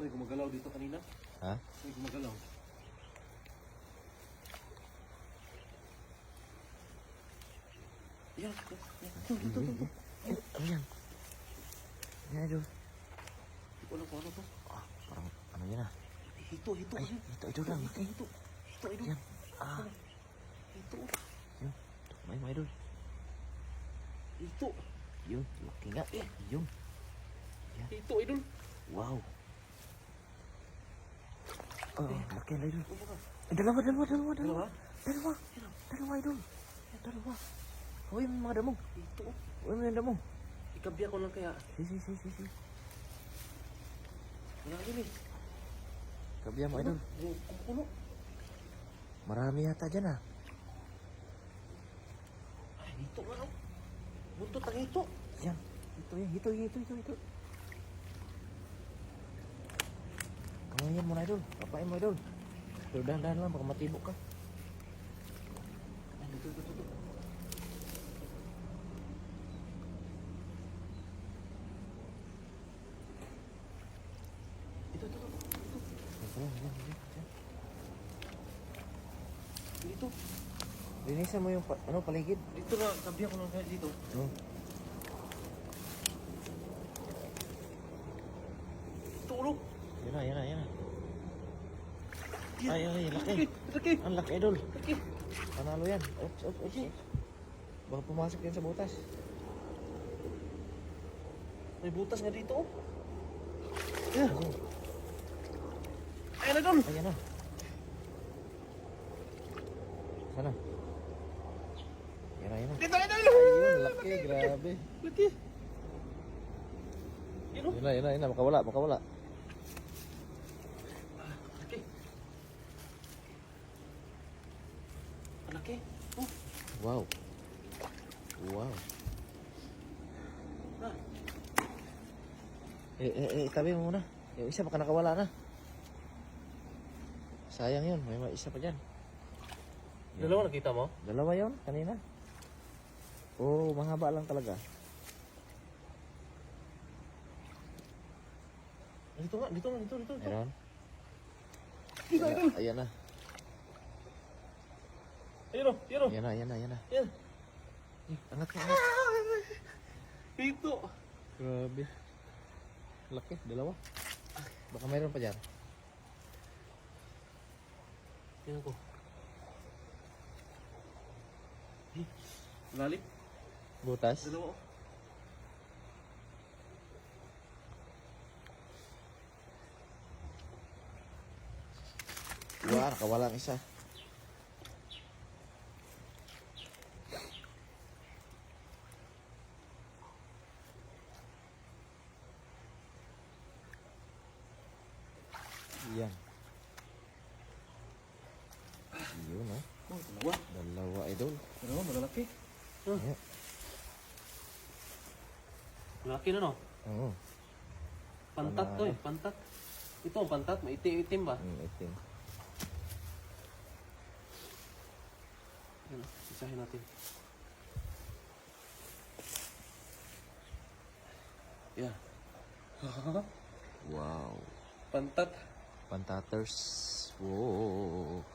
Uy, gumagalaw dito kanina. Ha? Uy, gumagalaw. Yan. Ito. Ano yan? Yan, idol. Hindi ko alam kung ano to. Ah, parang ano yan ah. Hito. Ay, ito, idol lang. Hito, idol. Yan. Ah, Hito. yun. May mo, idol. Hito. Yun, laki nga. Yun. Hito, idol. Wow. Oh, laki na, idol. Eh, dalawa. Dalawa? Dalawa, idol. Dalawa. Huwag yung mga damo. Hito. Huwag yung damo. Ikabya ko lang kaya. Si. Wala din eh. Kabiya mo, idol. Kumukulo. Marami yata dyan ah. Ay, hito nga no. Buntot ang hito. Yan. Ito. Kamayan mo na, idol. Papain mo, idol. Pero dahan-dahan lang, baka matibok ka. Ito. Yan. Dito. Linisan mo yung paligid. Dito na, kabya ko lang kaya dito. Oh. Tulog. Yan na. Ay, laki. Laki. Ang laki, idol. Laki. Panalo yan. Oops. Baka pumasok yan sa butas. May butas nga dito. Yan. Ayan na doon. Ayan na. Sana. Yan na. Dito. Ayun, laki. Grabe. Laki. Yun o. Yan na. Makawala. Laki. Laki. Oh. Wow. Na. Tabi mo muna. Yung isa baka nakawala na. Sayang yun. May isa pa dyan. Dalawa nakita mo? Dalawa yun kanina. Oh, mahaba lang talaga. Dito nga. Meron. Dito. Ayan na. Ayun o. Ayan na. Yan. Angat. Dito. Grabe. Laki, dalawa. Baka mayroon pa dyan. Yan ko. Lalim. Butas. Dalawa o. Wah, nakawala ang isa. Yan. Yun, oh. Oh, dalawa. Dalawa, idol. Dalawa, malalaki. Yeah. Malaki na no? Oo. Pantat to eh, pantat. Ito ang pantat, maitim ba? Itim. Yan, isahin natin. Yeah. Wow. Pantat. Pantaters. Wow.